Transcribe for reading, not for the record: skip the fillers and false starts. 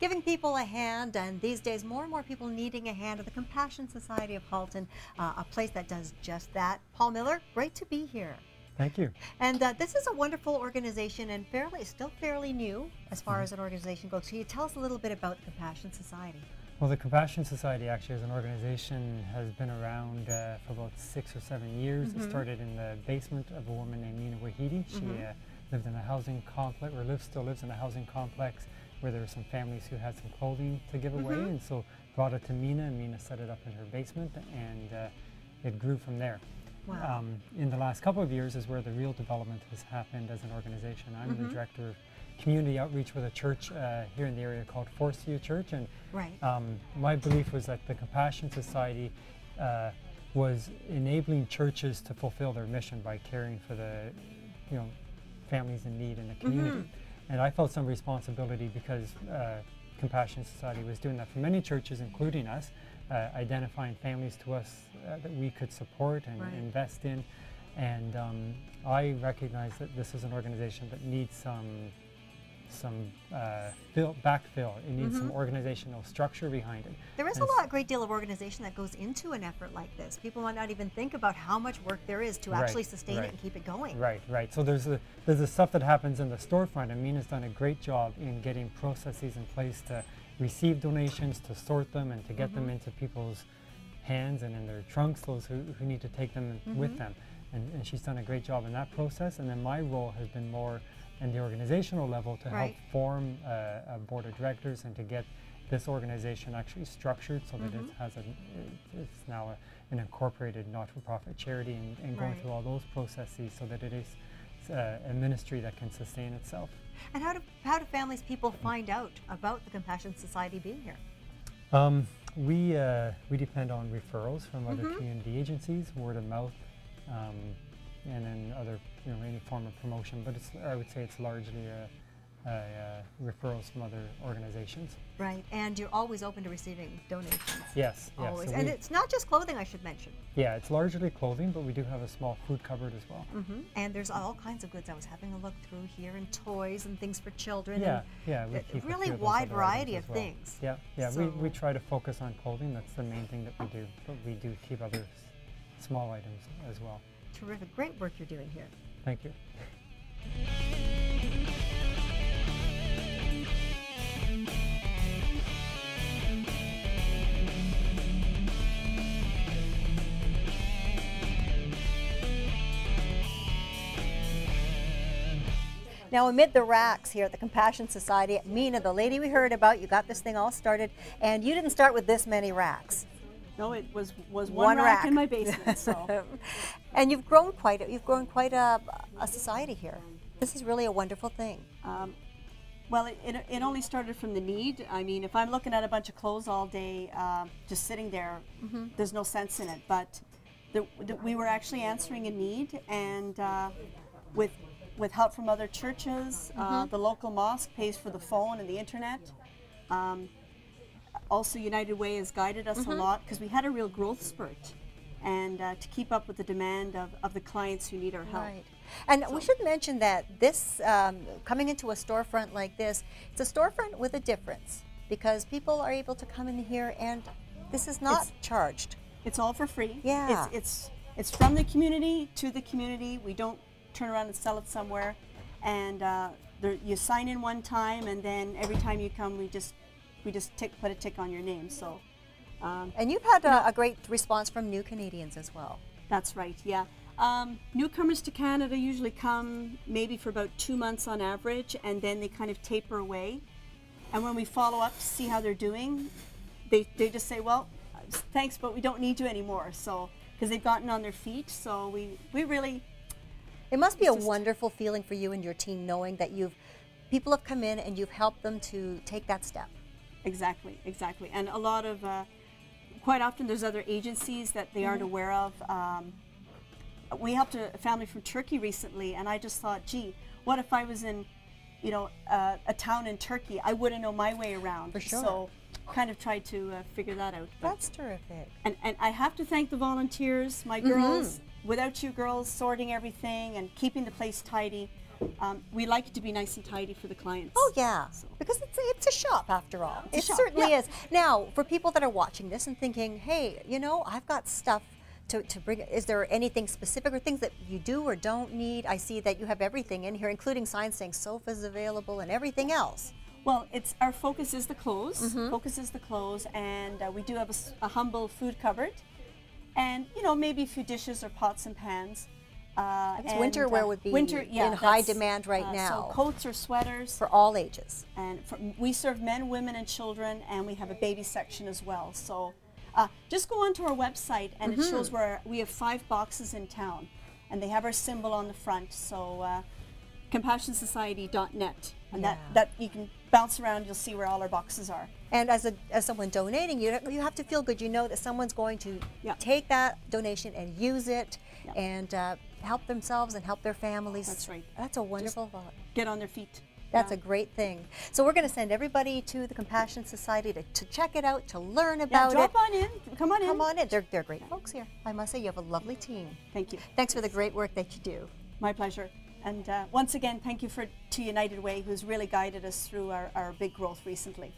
giving people a hand, and these days more and more people needing a hand at the Compassion Society of Halton, a place that does just that. Paul Miller, great to be here. Thank you. And this is a wonderful organization and still fairly new as far as an organization goes. Can you tell us a little bit about the Compassion Society? Well, the Compassion Society actually as an organization has been around for about 6 or 7 years. It started in the basement of a woman named Nina Wahidi. She lived in a housing complex, or still lives in a housing complex where there were some families who had some clothing to give away, and so brought it to Mina, and Mina set it up in her basement, and it grew from there. Wow. In the last couple of years is where the real development has happened as an organization. I'm the director of community outreach with a church here in the area called Forsyth Church, and my belief was that the Compassion Society was enabling churches to fulfill their mission by caring for the families in need in the community. And I felt some responsibility because Compassion Society was doing that for many churches, including us, identifying families to us that we could support and invest in. And I recognize that this is an organization that needs some backfill. It needs some organizational structure behind it. There is great deal of organization that goes into an effort like this. People might not even think about how much work there is to actually sustain it and keep it going. Right. So there's the stuff that happens in the storefront, and Mina's done a great job in getting processes in place to receive donations, to sort them, and to get them into people's hands and in their trunks, those who need to take them with them. And she's done a great job in that process. And then my role has been more in the organizational level to help form a board of directors and to get this organization actually structured so that it has it's now an incorporated not-for-profit charity, and going through all those processes so that it is a ministry that can sustain itself. And how do people find out about the Compassion Society being here? We depend on referrals from other community agencies, word of mouth, and then other any form of promotion. But I would say it's largely referrals from other organizations. Right, and you're always open to receiving donations. Yes, always. So and it's not just clothing, I should mention. Yeah, it's largely clothing, but we do have a small food cupboard as well. And there's all kinds of goods. I was having a look through here, and toys and things for children. We keep really wide variety of things. So we try to focus on clothing. That's the main thing that we do, but we do keep other small items as well. Terrific, great work you're doing here. Thank you. Now, amid the racks here at the Compassion Society, Mina, the lady we heard about, you got this thing all started, and you didn't start with this many racks. No, it was one rack in my basement. So. And you've grown quite a society here. This is really a wonderful thing. Well, it only started from the need. I mean, if I'm looking at a bunch of clothes all day, just sitting there, there's no sense in it. But we were actually answering a need, and with help from other churches, the local mosque pays for the phone and the internet. Also, United Way has guided us a lot because we had a real growth spurt, and to keep up with the demand of the clients who need our help. Right. And we should mention that this, coming into a storefront like this, it's a storefront with a difference, because people are able to come in here and this is not charged. It's all for free. Yeah. It's from the community to the community. We don't turn around and sell it somewhere. And you sign in one time, and then every time you come, we just put a tick on your name. So. And you've had a great response from new Canadians as well. That's right, yeah. Newcomers to Canada usually come maybe for about 2 months on average, and then they kind of taper away. And when we follow up to see how they're doing, they just say, well, thanks, but we don't need you anymore. So, because they've gotten on their feet, so we really... It must be a wonderful feeling for you and your team knowing that people have come in and you've helped them to take that step. Exactly. And a lot of, quite often there's other agencies that they aren't aware of. We helped a family from Turkey recently, and I just thought, gee, what if I was in, a town in Turkey? I wouldn't know my way around. For sure. So kind of tried to figure that out. That's terrific. And I have to thank the volunteers, my girls. without you girls sorting everything and keeping the place tidy, we like it to be nice and tidy for the clients. Oh yeah, because it's a shop after all. It certainly is. Now, for people that are watching this and thinking, hey, you know, I've got stuff to bring, is there anything specific or things that you do or don't need? I see that you have everything in here, including signs saying sofas available and everything else. Well, our focus is the clothes. Focus is the clothes, and we do have a humble food cupboard, and you know, maybe a few dishes or pots and pans. I guess winter wear would be in high demand right now. So coats or sweaters. For all ages. And we serve men, women, and children, and we have a baby section as well. So just go onto our website, and it shows where we have 5 boxes in town, and they have our symbol on the front. So compassionsociety.net, and that you can bounce around. You'll see where all our boxes are. And as someone donating, you have to feel good. You know that someone's going to take that donation and use it and help themselves and help their families. That's right. That's a wonderful thought. Get on their feet. That's a great thing. So we're going to send everybody to the Compassion Society to check it out, to learn about it. Drop on in. Come on in. Come on in. They're great folks here. I must say, you have a lovely team. Thank you. Thanks for the great work that you do. My pleasure. And once again, thank you to United Way, who's really guided us through our big growth recently.